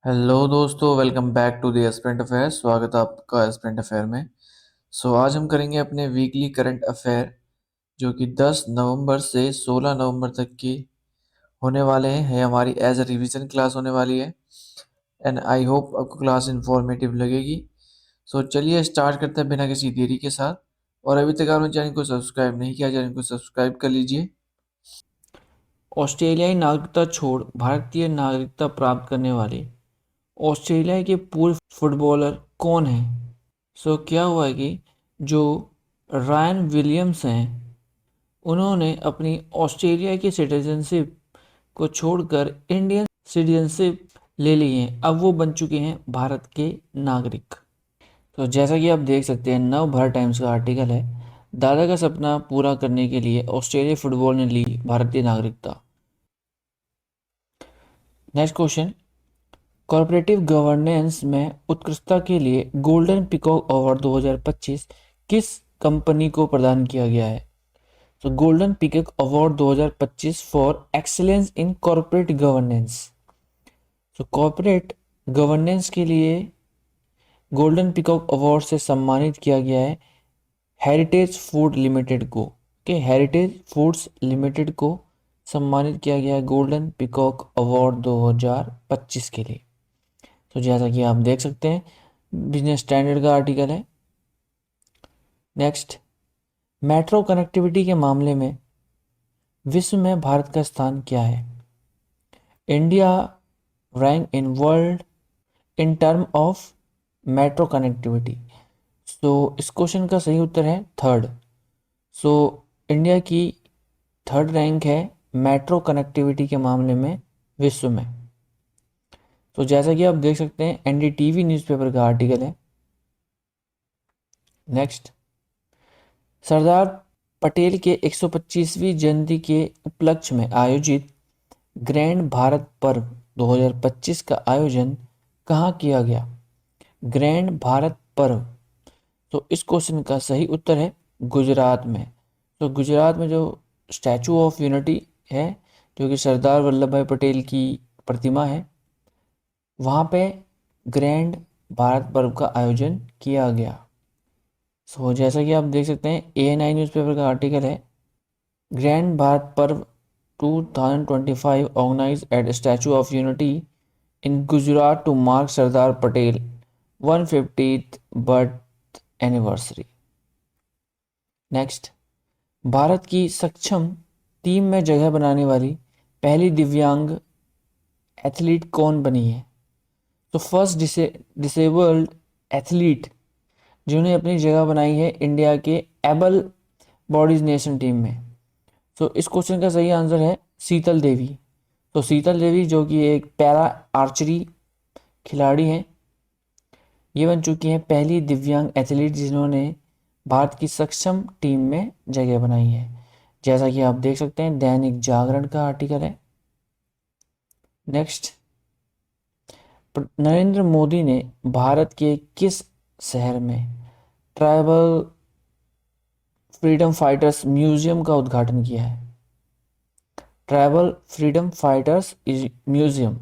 Hello दोस्तों, welcome back to the aspirant affair. स्वागत है आपका एस्पिरेंट अफेयर में। आज हम करेंगे अपने वीकली करंट अफेयर जो कि 10 नवंबर से 16 नवंबर तक की होने वाले हैं। हमारी एज अ रिवीजन क्लास होने वाली है एंड आई होप आपको क्लास इंफॉर्मेटिव लगेगी। चलिए स्टार्ट करते हैं बिना किसी देरी के साथ। और अभी तक आपने चैनल को सब्सक्राइब नहीं किया, चैनल को सब्सक्राइब कर लीजिए। ऑस्ट्रेलियाई नागरिकता छोड़ भारतीय नागरिकता प्राप्त करने वाले ऑस्ट्रेलिया के पूर्व फुटबॉलर कौन हैं? क्या हुआ है कि जो रायन विलियम्स हैं, उन्होंने अपनी ऑस्ट्रेलिया की सिटीजनशिप को छोड़कर इंडियन सिटीजनशिप ले ली है। अब वो बन चुके हैं भारत के नागरिक। जैसा कि आप देख सकते हैं, नव भारत टाइम्स का आर्टिकल है, दादा का सपना पूरा करने के लिए ऑस्ट्रेलिया फुटबॉल ने ली भारतीय नागरिकता। नेक्स्ट क्वेश्चन, कॉरपोरेटिव गवर्नेंस में उत्कृष्टता के लिए गोल्डन पीकॉक अवार्ड 2025 किस कंपनी को प्रदान किया गया है? Golden peacock award 2025 for excellence in corporate governance. Corporate governance के लिए गोल्डन पीकॉक अवार्ड से सम्मानित किया गया है हेरिटेज फूड लिमिटेड को। हेरिटेज फूड्स लिमिटेड को सम्मानित किया गया है गोल्डन पीकॉक अवार्ड 2025 के लिए। जैसा कि आप देख सकते हैं, बिजनेस स्टैंडर्ड का आर्टिकल है। नेक्स्ट, मेट्रो कनेक्टिविटी के मामले में विश्व में भारत का स्थान क्या है? India rank in world in term of metro connectivity. इस क्वेश्चन का सही उत्तर है थर्ड। सो इंडिया की थर्ड रैंक है मेट्रो कनेक्टिविटी के मामले में विश्व में। जैसा कि आप देख सकते हैं, एनडीटीवी न्यूज़पेपर का आर्टिकल है। नेक्स्ट, सरदार पटेल के 125वीं जयंती के उपलक्ष्य में आयोजित ग्रैंड भारत पर्व 2025 का आयोजन कहाँ किया गया? ग्रैंड भारत पर्व, इस क्वेश्चन का सही उत्तर है गुजरात में। गुजरात में जो स्टैचू ऑफ यूनिटी है, जो कि सरदार वल्लभ भाई पटेल की प्रतिमा है, वहाँ पे ग्रैंड भारत पर्व का आयोजन किया गया। जैसा कि आप देख सकते हैं, एएनआई न्यूज़पेपर का आर्टिकल है, grand Bharat Parv 2025 organised at statue of unity in Gujarat to mark Sardar Patel 150th birth anniversary. Next, Bharat की सक्षम टीम में जगह बनाने वाली पहली दिव्यांग एथलीट कौन बनी है? फर्स्ट डिसेबल्ड एथलीट जिन्होंने अपनी जगह बनाई है इंडिया के एबल बॉडीज नेशन टीम में। इस क्वेश्चन का सही आंसर है शीतल देवी। शीतल देवी जो कि एक पैरा आर्चरी खिलाड़ी हैं, ये बन चुकी हैं पहली दिव्यांग एथलीट जिन्होंने भारत की सक्षम टीम में जगह बनाई है। जैसा कि आप देख सकते हैं, दैनिक जागरण का आर्टिकल है। नेक्स्ट, नरेंद्र मोदी ने भारत के किस शहर में ट्राइबल फ्रीडम फाइटर्स म्यूजियम का उद्घाटन किया है? Tribal freedom fighters museum.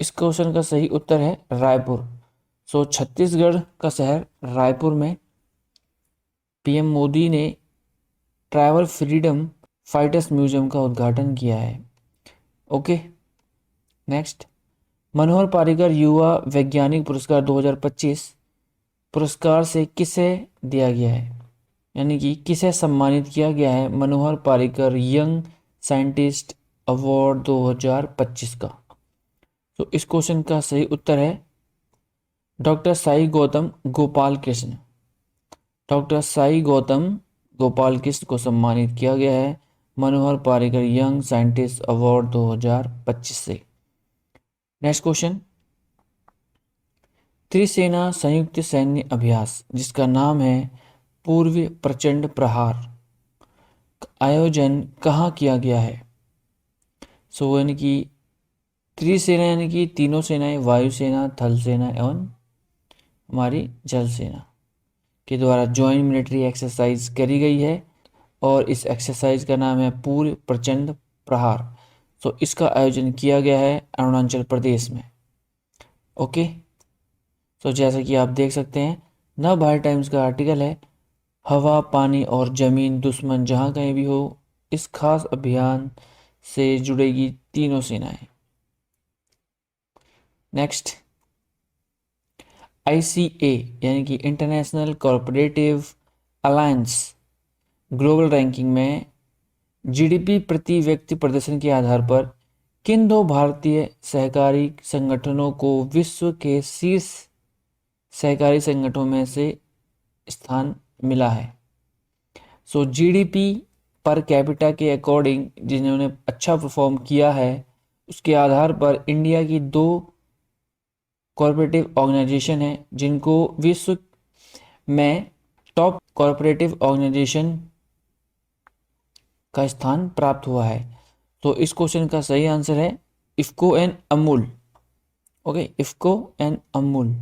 इस क्वेश्चन का सही उत्तर है रायपुर। छत्तीसगढ़ का शहर रायपुर में पीएम मोदी ने ट्राइबल फ्रीडम फाइटर्स म्यूजियम का उद्घाटन किया है। ओके। नेक्स्ट, मनोहर पारिकर युवा वैज्ञानिक पुरस्कार 2025 पुरस्कार से किसे दिया गया है, यानी कि किसे सम्मानित किया गया है मनोहर पारिकर यंग साइंटिस्ट अवार्ड 2025 का? इस क्वेश्चन का सही उत्तर है डॉक्टर साई गौतम गोपाल कृष्ण। डॉक्टर साई गौतम गोपाल कृष्ण को सम्मानित किया गया है मनोहर पारिकर यंग साइंटिस्ट अवार्ड 2025 से। नेक्स्ट क्वेश्चन, त्रिसेना संयुक्त सैन्य अभ्यास जिसका नाम है पूर्व प्रचंड प्रहार आयोजन कहाँ किया गया है? यानी कि त्रिसेना यानी कि तीनों सेनाएं, वायुसेना, थल सेना एवं हमारी जल सेना के द्वारा ज्वाइंट मिलिट्री एक्सरसाइज करी गई है और इस एक्सरसाइज का नाम है पूर्व प्रचंड प्रहार। इसका आयोजन किया गया है अरुणाचल प्रदेश में। ओके, तो जैसा कि आप देख सकते हैं, नव भारत टाइम्स का आर्टिकल है, हवा, पानी और जमीन दुश्मन जहां कहीं भी हो, इस खास अभियान से जुड़ेगी तीनों सेनाएं। नेक्स्ट, आईसीए यानी कि international cooperative alliance global ranking में जीडीपी प्रति व्यक्ति प्रदर्शन के आधार पर किन दो भारतीय सहकारी संगठनों को विश्व के शीर्ष सहकारी संगठनों में से स्थान मिला है? सो जीडीपी पर कैपिटा के अकॉर्डिंग जिन्होंने अच्छा परफॉर्म किया है, उसके आधार पर इंडिया की दो कॉरपोरेटिव ऑर्गेनाइजेशन है जिनको विश्व में टॉप कॉरपोरेटिव ऑर्गेनाइजेशन का स्थान प्राप्त हुआ है। तो इस क्वेश्चन का सही आंसर है IFFCO and Amul. Okay, IFFCO and Amul.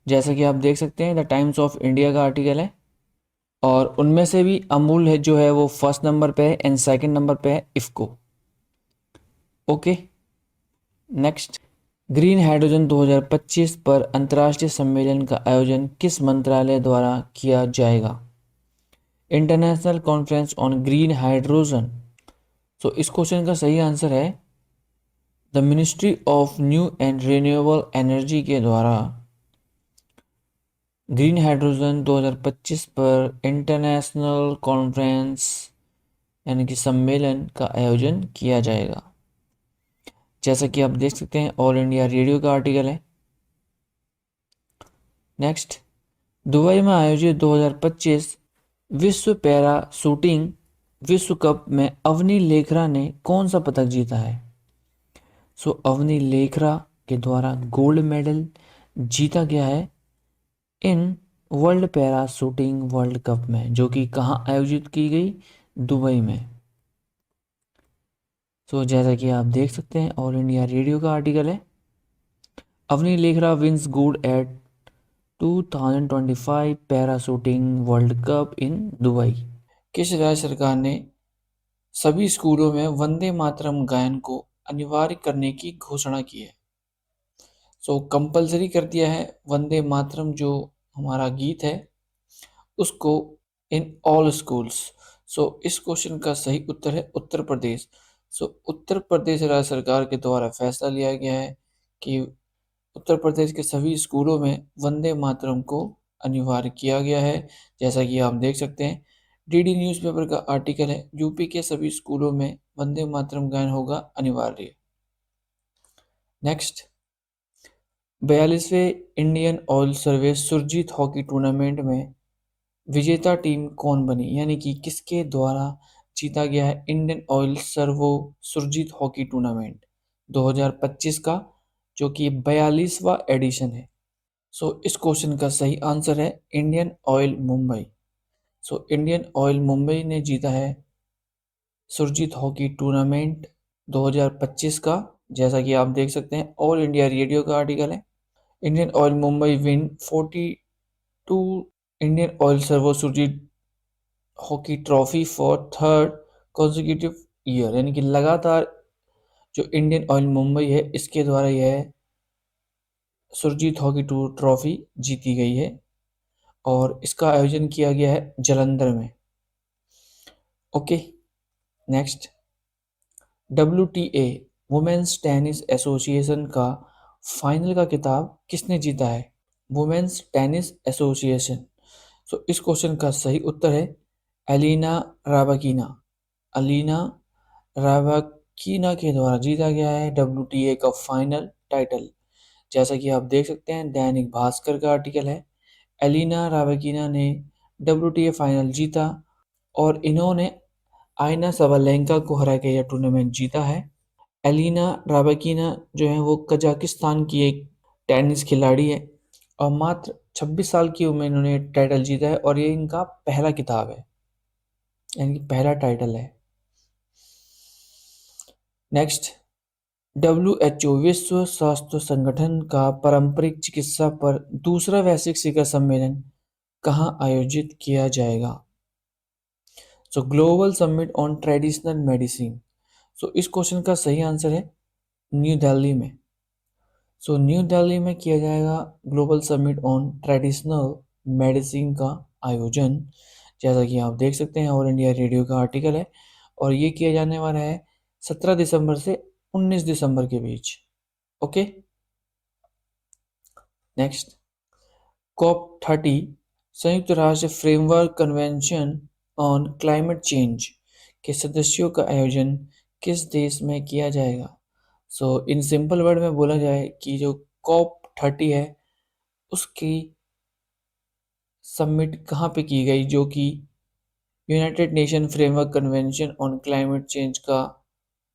जैसा कि आप देख सकते हैं, द टाइम्स ऑफ इंडिया का आर्टिकल है, और उनमें से भी अमूल है जो है वो फर्स्ट नंबर पे है एंड सेकंड नंबर पे है IFFCO. Okay, next, green hydrogen 2025 पर अंतर्राष्ट्रीय सम्मेलन का आयोजन किस मंत्रालय द्वारा किया जाएगा? International conference on green hydrogen. तो इस क्वेश्चन का सही आंसर है the ministry of new and renewable energy के द्वारा ग्रीन हाइड्रोजन 2025 पर इंटरनेशनल कॉन्फ्रेंस यानी कि सम्मेलन का आयोजन किया जाएगा। जैसा कि आप देख सकते हैं, ऑल इंडिया रेडियो का आर्टिकल है। नेक्स्ट, दुबई में आयोजित 2025 विश्व पैरा शूटिंग विश्व कप में अवनी लेखरा ने कौन सा पदक जीता है? सो अवनी लेखरा के द्वारा गोल्ड मेडल जीता गया है in world para shooting world cup में, जो कि कहाँ आयोजित की गई? दुबई में। सो जैसा कि आप देख सकते हैं, ऑल इंडिया रेडियो का आर्टिकल है, Avani Lekhara wins gold at 2025 para shooting world cup in Dubai. किस राज्य सरकार ने सभी स्कूलों में वंदे मातरम गायन को अनिवार्य करने की घोषणा की है? सो कंपलसरी कर दिया है वंदे मातरम जो हमारा गीत है उसको इन ऑल स्कूल्स। सो इस क्वेश्चन का सही उत्तर है उत्तर प्रदेश। सो उत्तर प्रदेश राज्य सरकार के द्वारा फैसला लिया गया है कि उत्तर प्रदेश के सभी स्कूलों में वंदे मातरम को अनिवार्य किया गया है। जैसा कि आप देख सकते हैं, डीडी न्यूज़पेपर का आर्टिकल है, यूपी के सभी स्कूलों में वंदे मातरम गायन होगा अनिवार्य। नेक्स्ट, 42वें इंडियन ऑयल सर्वे सुरजीत हॉकी टूर्नामेंट में विजेता टीम कौन बनी, यानी कि किसके द्वारा जीता गया है Indian Oil Servo Surjit hockey tournament 2025 का, जो कि 42वां एडिशन है। सो इस क्वेश्चन का सही आंसर है Indian Oil Mumbai. So Indian Oil Mumbai ने जीता है सुरजीत हॉकी टूर्नामेंट 2025 का। जैसा कि आप देख सकते हैं, ऑल इंडिया रेडियो का आर्टिकल है, Indian Oil Mumbai win 42 Indian Oil Servo Surjit hockey trophy for third consecutive year, यानी कि लगातार जो इंडियन ऑयल मुंबई है इसके द्वारा यह सुरजीत हॉकी टूर ट्रॉफी जीती गई है और इसका आयोजन किया गया है जालंधर में। Okay, next, WTA women's tennis association का फाइनल का खिताब किसने जीता है? Women's tennis association. सो इस क्वेश्चन का सही उत्तर है एलिना राबाकिना। अलीना राबाकिना के द्वारा जीता गया है WTA का फाइनल टाइटल। जैसा कि आप देख सकते हैं, दैनिक भास्कर का आर्टिकल है, एलिना राबाकिना ने WTA फाइनल जीता और इन्होंने आयना सबालेंका को हरा के यह टूर्नामेंट जीता है। एलिना राबाकिना जो है वो कजाकिस्तान की एक टेनिस खिलाड़ी है और मात्र 26 साल की उम्र में इन्होंने टाइटल जीता है और ये इनका पहला खिताब है, यानी कि पहला टाइटल है। नेक्स्ट, WHO विश्व स्वास्थ्य संगठन का पारंपरिक चिकित्सा पर दूसरा वैश्विक शिखर सम्मेलन कहाँ आयोजित किया जाएगा? So global summit on traditional medicine. So इस क्वेश्चन का सही आंसर है न्यू दिल्ली में। सो न्यू दिल्ली में किया जाएगा global summit on traditional medicine का आयोजन। जैसा कि आप देख सकते हैं, ऑल इंडिया रेडियो का आर्टिकल है और ये किया जाने वाला है 17 दिसंबर से 19 दिसंबर के बीच। ओके, नेक्स्ट, COP30 संयुक्त राष्ट्र framework convention on climate change के सदस्यों का आयोजन किस देश में किया जाएगा? सो इन सिंपल वर्ड में बोला जाए कि जो COP30 है उसकी सबमिट कहाँ पे की गई, जो कि United nation framework convention on climate change का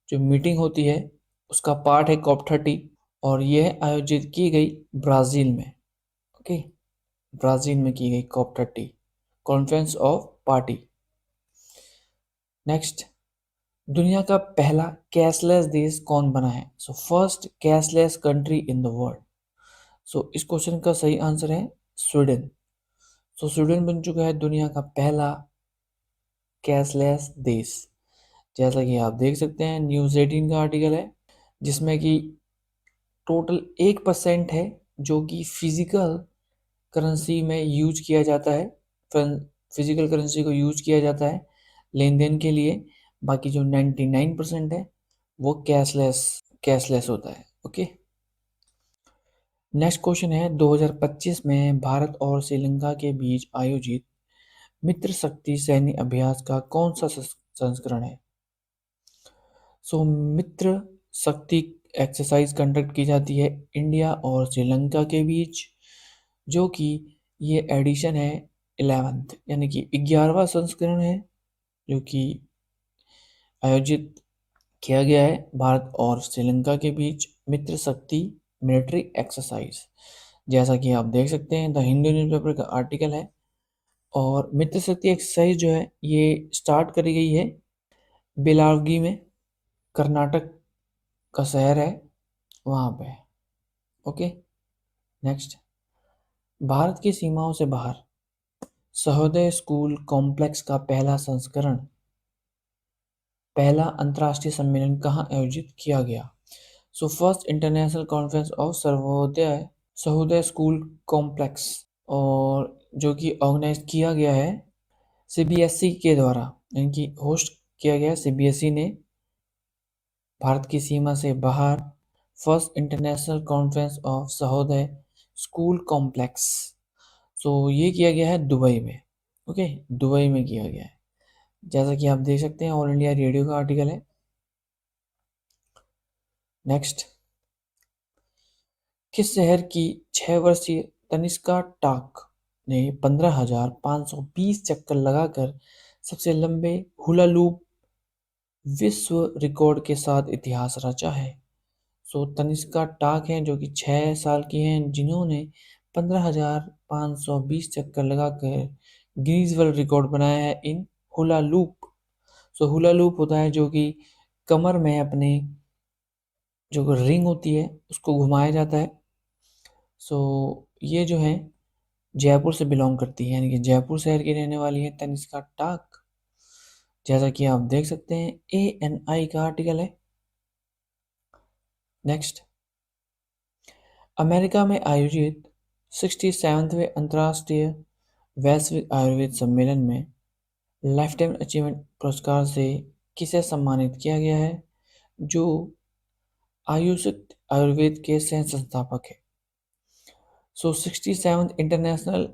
जो मीटिंग होती है उसका पार्ट है COP30 और यह आयोजित की गई ब्राज़ील में। ओके, ब्राज़ील में की गई COP30 conference of party. Next, दुनिया का पहला कैशलेस देश कौन बना है? So first cashless country in the world. So इस क्वेश्चन का सही आंसर है स्वीडन। सो स्वीडन बन चुका है दुनिया का पहला कैशलेस देश। जैसा कि आप देख सकते हैं, न्यूज़ 18 का आर्टिकल है जिसमें कि टोटल 1% है जो कि फिजिकल करेंसी में यूज किया जाता है, फिजिकल करेंसी को यूज किया जाता है लेन देन के लिए। बाकी जो 99% है वो कैशलेस कैशलेस होता है। ओके, नेक्स्ट क्वेश्चन है 2025 में भारत और श्रीलंका के बीच आयोजित मित्र शक्ति सैन्य अभ्यास का कौन सा संस्करण है? सो मित्र शक्ति एक्सरसाइज कंडक्ट की जाती है इंडिया और श्रीलंका के बीच, जो कि ये एडिशन है 11th यानी कि 11वां संस्करण है जो कि आयोजित किया गया है भारत और श्रीलंका के बीच मित्र शक्ति मिलिट्री एक्सरसाइज। जैसा कि आप देख सकते हैं, द हिंदू न्यूज़पेपर का आर्टिकल है और मित्र शक्ति एक्सरसाइज जो है ये स्टार्ट करी गई है बेलावगी में, कर्नाटक का शहर है वहाँ पे। ओके, नेक्स्ट, भारत की सीमाओं से बाहर सहोदय स्कूल कॉम्प्लेक्स का पहला संस्करण, पहला अंतर्राष्ट्रीय सम्मेलन कहाँ आयोजित किया गया? So first international conference of Sarvodaya Sahodaya school complex, और जो कि ऑर्गेनाइज किया गया है सीबीएसई के द्वारा, यानी कि होस्ट किया गया सीबीएसई ने भारत की सीमा से बाहर first international conference of Sahodaya school complex. So ये किया गया है दुबई में। ओके, दुबई में किया गया है। जैसा कि आप देख सकते हैं, ऑल इंडिया रेडियो का आर्टिकल है। नेक्स्ट, किस शहर की 6 वर्षीय तनिष्का टाक ने 15,520 चक्कर लगाकर सबसे लंबे हुला लूप विश्व रिकॉर्ड के साथ इतिहास रचा है? सो तनिष्का टाक हैं जो कि 6 साल की हैं, जिन्होंने 15,520 चक्कर लगाकर गिनीज वर्ल्ड रिकॉर्ड बनाया है इन हुला लूप। सो हुला लूप होता है जो कि कमर में अपने जो रिंग होती है उसको घुमाया जाता है। सो ये जो है जयपुर से बिलोंग करती है, यानी कि जयपुर शहर की रहने वाली है तनिष्का टाक। जैसा कि आप देख सकते हैं, ANI का आर्टिकल है। नेक्स्ट, अमेरिका में आयोजित 67वें अंतर्राष्ट्रीय वैश्विक आयुर्वेद सम्मेलन में लाइफटाइम अचीवमेंट पुरस्कार से किसे सम्मानित किया गया है, जो आयुषित आयुर्वेद के सह संस्थापक है? सो 67th international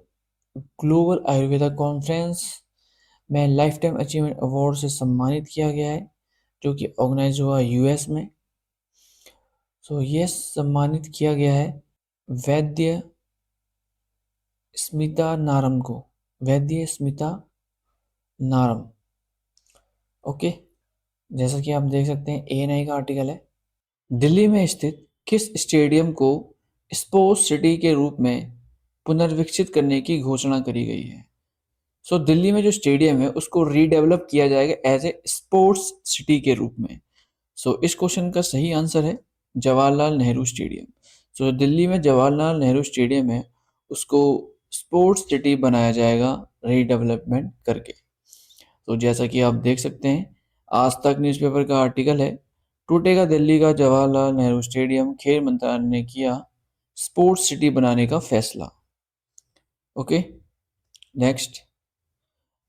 global Ayurveda conference में लाइफ टाइम अचीवमेंट अवार्ड से सम्मानित किया गया है, जो कि ऑर्गेनाइज हुआ यूएस में। सो ये सम्मानित किया गया है वैद्य स्मिता नारम को, वैद्य स्मिता नारम। ओके, जैसा कि आप देख सकते हैं, ANI का आर्टिकल है। दिल्ली में स्थित किस स्टेडियम को स्पोर्ट्स सिटी के रूप में पुनर्विकसित करने की घोषणा करी गई है? सो दिल्ली में जो स्टेडियम है उसको रीडेवलप किया जाएगा एज ए स्पोर्ट्स सिटी के रूप में। सो इस क्वेश्चन का सही आंसर है जवाहरलाल नेहरू स्टेडियम। सो दिल्ली में जवाहरलाल नेहरू स्टेडियम है उसको स्पोर्ट्स सिटी बनाया जाएगा रीडेवलपमेंट करके। तो जैसा कि आप देख सकते हैं, आज तक न्यूज़पेपर का आर्टिकल है, टूटेगा दिल्ली का जवाहरलाल नेहरू स्टेडियम, खेल मंत्रालय ने किया स्पोर्ट्स सिटी बनाने का फैसला। ओके, नेक्स्ट,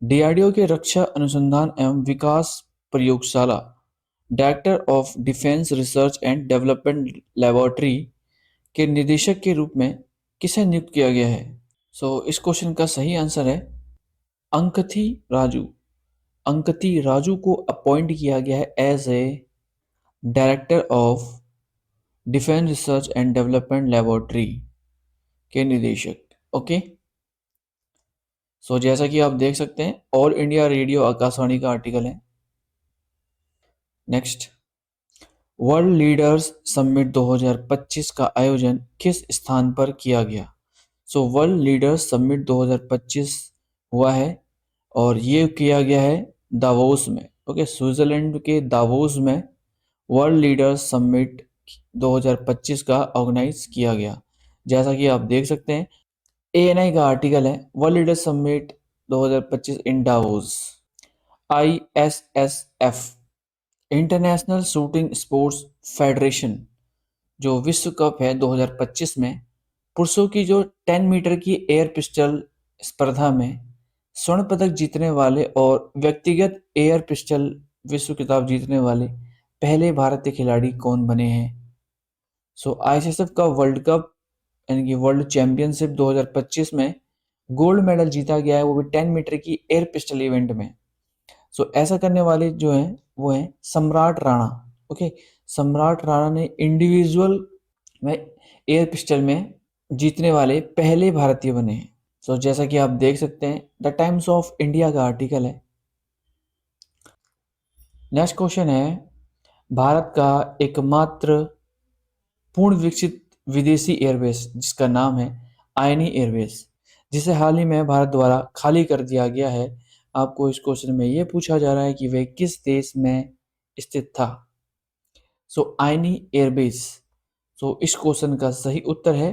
डीआरडीओ के रक्षा अनुसंधान एवं विकास प्रयोगशाला director of defence research and development laboratory के निदेशक के रूप में किसे नियुक्त किया गया है? इस क्वेश्चन का सही आंसर है अंकथी राजू। अंकथी राजू को अपॉइंट किया गया है as a director of defence research and development laboratory के निदेशक। ओके, जैसा कि आप देख सकते हैं ऑल इंडिया रेडियो आकाशवाणी का आर्टिकल है। नेक्स्ट, वर्ल्ड लीडर्स समिट 2025 का आयोजन किस स्थान पर किया गया? वर्ल्ड लीडर्स समिट 2025 हुआ है और ये किया गया है दावोस में। ओके, स्विट्जरलैंड के दावोस में वर्ल्ड लीडर्स समिट 2025 का ऑर्गेनाइज किया गया। जैसा कि आप देख सकते हैं एएनआई का आर्टिकल है world leaders summit 2025 in Davos. ISSF international shooting sports federation जो विश्व कप है 2025 में पुरुषों की जो 10 मीटर की एयर पिस्टल स्पर्धा में स्वर्ण पदक जीतने वाले और व्यक्तिगत एयर पिस्टल विश्व खिताब जीतने वाले पहले भारतीय खिलाड़ी कौन बने हैं? आईएसएसएफ का वर्ल्ड कप यानी कि वर्ल्ड चैंपियनशिप 2025 में गोल्ड मेडल जीता गया है, वो भी 10 मीटर की एयर पिस्टल इवेंट में। ऐसा करने वाले जो हैं वो हैं सम्राट राणा। ओके, सम्राट राणा ने इंडिविजुअल में एयर पिस्टल में जीतने वाले पहले भारतीय बने हैं। जैसा कि आप देख सकते हैं द टाइम्स ऑफ इंडिया का आर्टिकल है। नेक्स्ट क्वेश्चन है भारत का एकमात्र पूर्ण विकसित विदेशी एयरबेस जिसका नाम है आयनी एयरबेस, जिसे हाल ही में भारत द्वारा खाली कर दिया गया है। आपको इस क्वेश्चन में यह पूछा जा रहा है कि वह किस देश में स्थित था? आयनी एयरबेस, इस क्वेश्चन का सही उत्तर है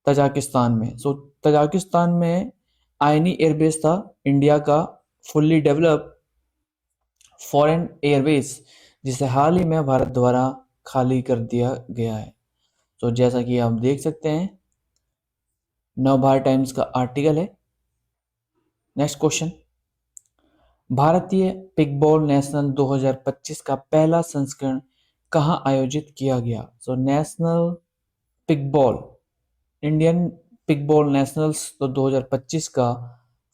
तजाकिस्तान में। तजाकिस्तान में आयनी एयरबेस था इंडिया का फुल्ली डेवलप्ड फॉरेन एयरबेस, जिसे हाल ही में भारत द्वारा खाली कर दिया गया है। जैसा कि आप देख सकते हैं नवभारत टाइम्स का आर्टिकल है। नेक्स्ट क्वेश्चन, भारतीय पिकबॉल नेशनल 2025 का पहला संस्करण कहां आयोजित किया गया? नेशनल पिकबॉल इंडियन पिकबॉल नेशनल्स 2025 का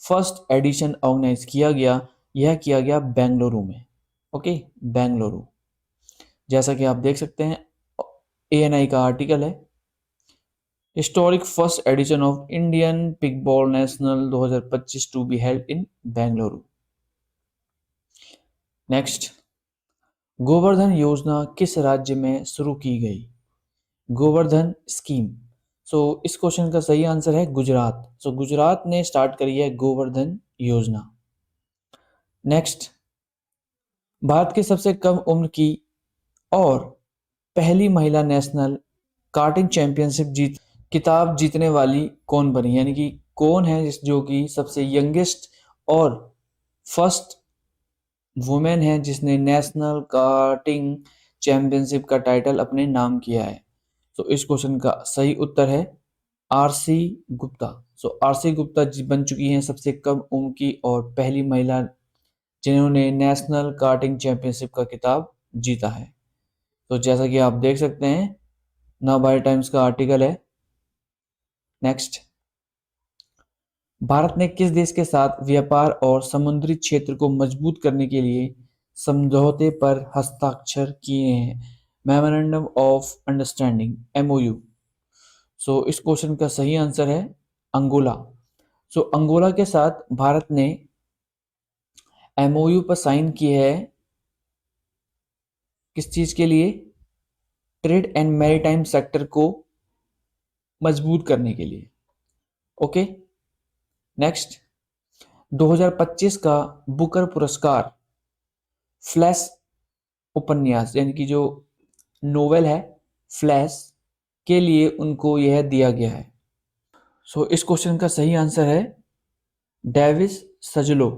फर्स्ट एडिशन ऑर्गेनाइज किया गया, यह किया गया बेंगलुरु में। ओके, बेंगलुरु। जैसा कि आप देख सकते हैं एएनआई का आर्टिकल है historic first edition of Indian pickleball national 2025 to be held in Bengaluru. Next, Govardhan योजना किस राज्य में शुरू की गई? गोवर्धन स्कीम, इस क्वेश्चन का सही आंसर है गुजरात। गुजरात ने स्टार्ट करी है गोवर्धन योजना। नेक्स्ट, भारत की सबसे कम उम्र की और पहली महिला नेशनल कार्टिंग चैंपियनशिप किताब जीतने वाली कौन बनी, यानी कि कौन है जो कि सबसे यंगेस्ट और फर्स्ट वुमेन है जिसने नेशनल कार्टिंग चैंपियनशिप का टाइटल अपने नाम किया है? इस क्वेश्चन का सही उत्तर है आरसी गुप्ता। आरसी गुप्ता बन चुकी हैं सबसे कम उम्र की और पहली महिला जिन्होंने नेशनल कार्टिंग चैंपियनशिप का खिताब जीता है। जैसा कि आप देख सकते हैं नवभारत टाइम्स का आर्टिकल है। नेक्स्ट, भारत ने किस देश के साथ व्यापार और समुद्री क्षेत्र को मजबूत करने के लिए समझौते पर हस्ताक्षर किए हैं? Memorandum of understanding MOU. इस क्वेश्चन का सही आंसर है अंगोला। अंगोला के साथ भारत ने एमओयू पर साइन किए है किस चीज के लिए? ट्रेड एंड मैरीटाइम सेक्टर को मजबूत करने के लिए। ओके, नेक्स्ट, 2025 का बुकर पुरस्कार फ्लैश उपन्यास यानी कि जो नोवेल है फ्लैश के लिए उनको यह दिया गया है। इस क्वेश्चन का सही आंसर है डेविस सजलो।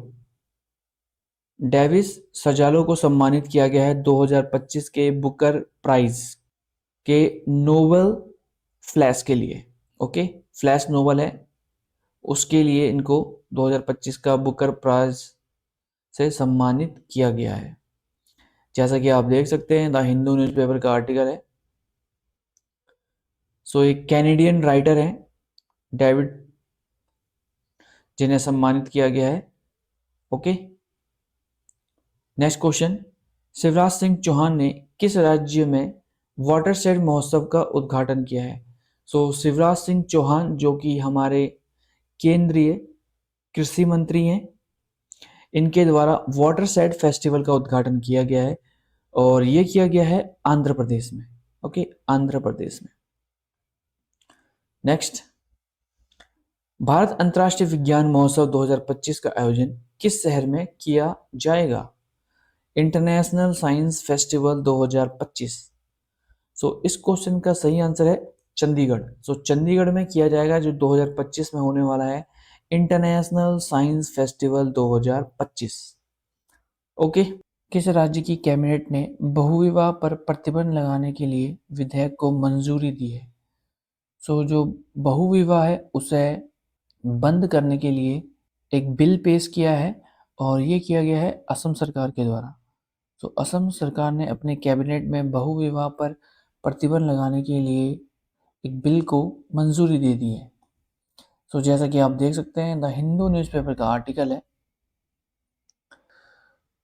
डेविस सजालो को सम्मानित किया गया है 2025 के बुकर प्राइज के नोबेल फ्लैश के लिए। ओके, फ्लैश नोवेल है, उसके लिए इनको 2025 का बुकर प्राइज से सम्मानित किया गया है। जैसा कि आप देख सकते हैं, द हिंदू न्यूज़पेपर का आर्टिकल है। सो एक कैनेडियन राइटर है डेविड, जिन्हें सम्मानित किया गया है। Okay, next question, Shivraj Singh Chouhan ने किस राज्य में वाटरशेड महोत्सव का उद्घाटन किया है? सो शिवराज सिंह चौहान, जो कि हमारे केंद्रीय कृषि मंत्री हैं, इनके द्वारा वाटरशेड फेस्टिवल का उद्घाटन किया गया है और ये किया गया है आंध्र प्रदेश में। ओके, आंध्र प्रदेश में। नेक्स्ट, भारत अंतर्राष्ट्रीय विज्ञान महोत्सव 2025 का आयोजन किस शहर में किया जाएगा? International science festival 2025। सो इस क्वेश्चन का सही आंसर है चंडीगढ़। सो चंडीगढ़ में किया जाएगा, जो 2025 में होने वाला है इंटरनेशनल साइंस फेस्टिवल 2025। ओके, किस राज्य की कैबिनेट ने बहुविवाह पर प्रतिबंध लगाने के लिए विधेयक को मंजूरी दी है? सो जो बहुविवाह है उसे बंद करने के लिए एक बिल पेश किया है और ये किया गया है असम सरकार के द्वारा। तो असम सरकार ने अपने कैबिनेट में बहुविवाह पर प्रतिबंध लगाने के लिए एक बिल को मंजूरी दे दी है। तो जैसा कि आप देख सकते हैं, द हिंदू न्यूज़पेपर का आर्टिकल है।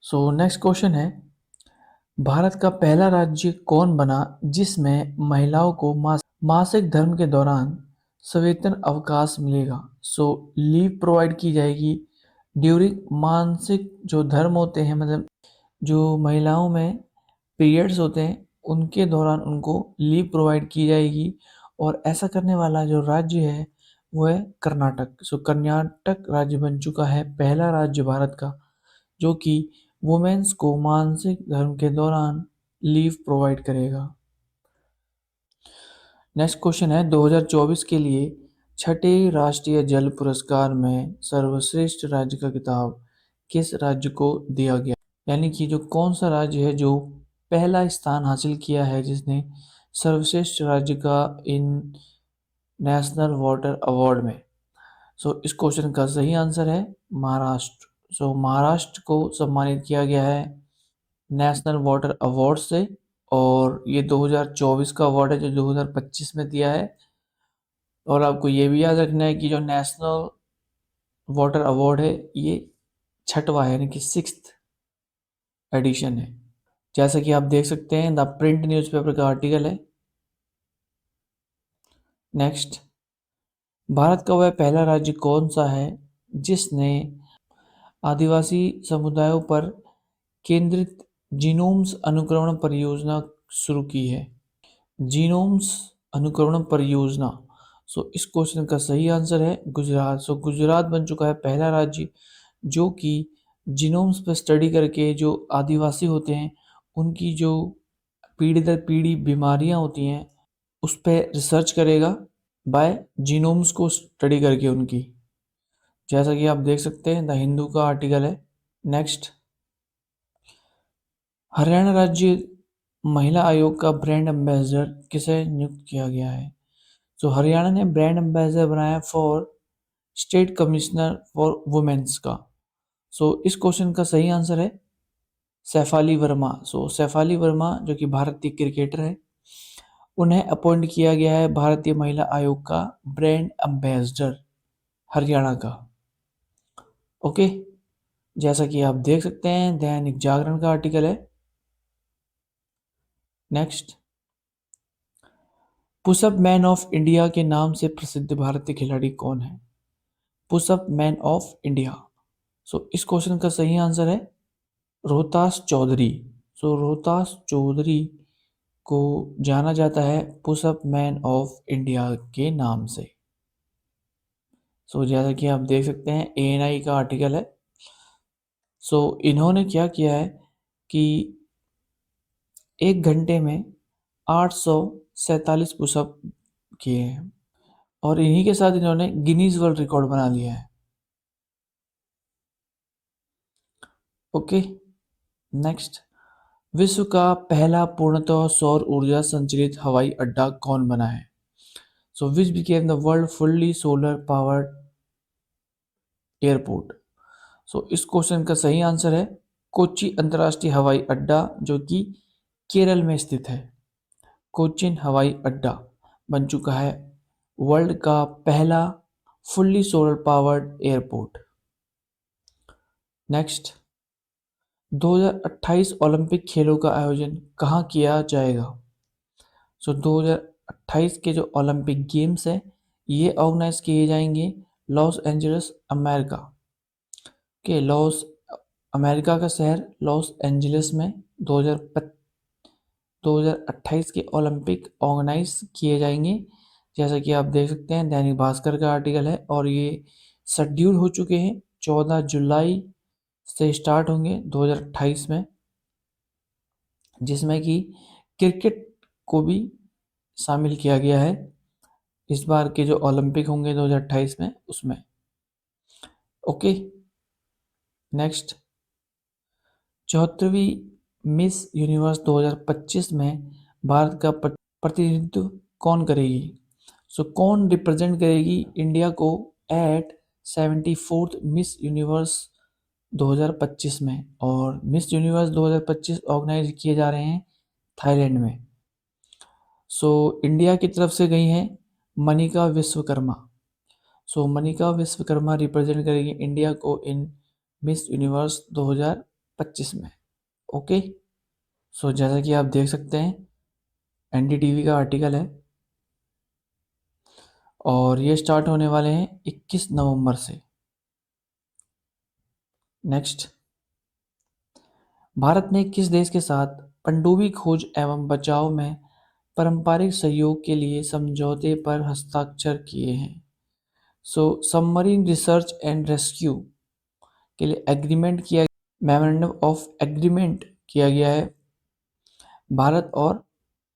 सो नेक्स्ट क्वेश्चन है, भारत का पहला राज्य कौन बना जिसमें महिलाओं को मासिक धर्म के दौरान सवेतन अवकाश मिलेगा? सो लीव प्रोवाइड की जाएगी ड्यूरिंग मासिक जो धर्म होते हैं, मतलब जो महिलाओं में पीरियड्स होते हैं उनके दौरान उनको लीव प्रोवाइड की जाएगी। और ऐसा करने वाला जो राज्य है वो है कर्नाटक। सो कर्नाटक राज्य बन चुका है पहला राज्य भारत का जो कि वुमेन्स को मासिक धर्म के दौरान लीव प्रोवाइड करेगा। नेक्स्ट क्वेश्चन है, 2024 के लिए छठे राष्ट्रीय जल पुरस्कार में सर्वश्रेष्ठ राज्य का खिताब किस राज्य को दिया गया? यानी कि जो कौन सा राज्य है जो पहला स्थान हासिल किया है जिसने सर्वश्रेष्ठ राज्य का इन नेशनल वाटर अवार्ड में? सो इस क्वेश्चन का सही आंसर है महाराष्ट्र। सो महाराष्ट्र को सम्मानित किया गया है नेशनल वाटर अवार्ड से और ये 2024 का अवार्ड है जो 2025 में दिया है। और आपको ये भी याद रखना है कि जो नेशनल वाटर अवार्ड है ये छठवां है, यानी कि 6th एडिशन है। जैसा कि आप देख सकते हैं, द प्रिंट न्यूज़पेपर का आर्टिकल है। नेक्स्ट, भारत का वह पहला राज्य कौन सा है जिसने आदिवासी समुदायों पर केंद्रित जीनोम्स अनुक्रमण परियोजना शुरू की है? जीनोम्स अनुक्रमण परियोजना। सो इस क्वेश्चन का सही आंसर है गुजरात। सो गुजरात बन चुका है पहला राज्य जो कि जीनोम्स पर स्टडी करके जो आदिवासी होते हैं उनकी जो पीढ़ी दर पीढ़ी बीमारियां होती हैं उस पर रिसर्च करेगा बाय जीनोम्स को स्टडी करके उनकी। जैसा कि आप देख सकते हैं, द हिंदू का आर्टिकल है। नेक्स्ट, हरियाणा राज्य महिला आयोग का ब्रांड एम्बेसडर किसे नियुक्त किया गया है? तो हरियाणा ने ब्रांड एम्बेसडर बनाया for state commissioner for women's का। सो इस क्वेश्चन का सही आंसर है सैफाली वर्मा। सो सैफाली वर्मा जो कि भारतीय क्रिकेटर है, उन्हें अपॉइंट किया गया है भारतीय महिला आयोग का ब्रांड एम्बेसडर हरियाणा का। ओके, जैसा कि आप देख सकते हैं, दैनिक जागरण का आर्टिकल है। Next, pushup man of India के नाम से प्रसिद्ध भारतीय खिलाड़ी कौन है? Pushup man of India. So इस क्वेश्चन का सही आंसर है रोहतास चौधरी। सो रोहतास चौधरी को जाना जाता है पुशअप मैन ऑफ इंडिया के नाम से। सो जैसा कि आप देख सकते हैं, एएनआई का आर्टिकल है। सो इन्होंने क्या किया है कि एक घंटे में 847 पुशअप किए हैं और इन्हीं के साथ इन्होंने गिनीज वर्ल्ड रिकॉर्ड बना लिया है। ओके, नेक्स्ट, विश्व का पहला पूर्णतः सौर ऊर्जा संचालित हवाई अड्डा कौन बना है? So which became the world fully solar powered airport. So इस क्वेश्चन का सही आंसर है कोच्चि अंतर्राष्ट्रीय हवाई अड्डा, जो कि केरल में स्थित है। कोचिन हवाई अड्डा बन चुका है वर्ल्ड का पहला fully solar powered airport. Next, 2028 Olympic खेलों का आयोजन कहाँ किया जाएगा। सो 2028 के जो ओलंपिक गेम्स हैं ये ऑर्गेनाइज किए जाएंगे लॉस एंजल्स अमेरिका के लॉस अमेरिका का शहर लॉस एंजलिस में 2028 के ओलंपिक ऑर्गेनाइज किए जाएंगे। जैसा कि आप देख सकते हैं दैनिक भास्कर का आर्टिकल है और ये शेड्यूल हो चुके हैं 14 जुलाई से स्टार्ट होंगे 2028 में, जिसमें कि क्रिकेट को भी शामिल किया गया है इस बार के जो ओलंपिक होंगे 2028 में उसमें। ओके, नेक्स्ट, 74वीं मिस यूनिवर्स 2025 में भारत का प्रतिनिधित्व कौन करेगी। सो कौन रिप्रेजेंट करेगी इंडिया को एट 74th मिस यूनिवर्स 2025 में। और मिस यूनिवर्स 2025 ऑर्गेनाइज किए जा रहे हैं थाईलैंड में। सो इंडिया की तरफ से गई हैं मनिका विश्वकर्मा। सो मनिका विश्वकर्मा रिप्रेजेंट करेगी इंडिया को इन मिस यूनिवर्स 2025 में। ओके, सो जैसा कि आप देख सकते हैं एनडीटीवी का आर्टिकल है और ये स्टार्ट होने वाले हैं 21 नवंबर से। नेक्स्ट, भारत ने किस देश के साथ पनडुब्बी खोज एवं बचाव में पारंपरिक सहयोग के लिए समझौते पर हस्ताक्षर किए हैं। सो सबमरीन रिसर्च एंड रेस्क्यू के लिए एग्रीमेंट किया मेमोरेंडम ऑफ एग्रीमेंट किया गया है भारत और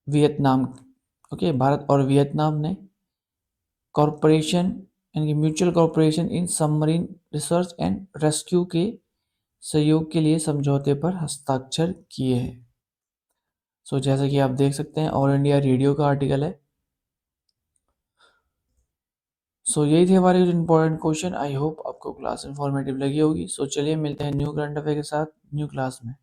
वियतनाम। ओके, भारत और वियतनाम ने कॉरपोरेशन यानी mutual corporation in submarine research and rescue के सहयोग के लिए समझौते पर हस्ताक्षर किए हैं। सो जैसा कि आप देख सकते हैं ऑल इंडिया रेडियो का आर्टिकल है। सो यही थे हमारे कुछ इंपॉर्टेंट क्वेश्चन। आई होप आपको क्लास इन्फॉर्मेटिव लगी होगी। सो चलिए मिलते हैं न्यू करंट अफेयर के साथ न्यू क्लास में।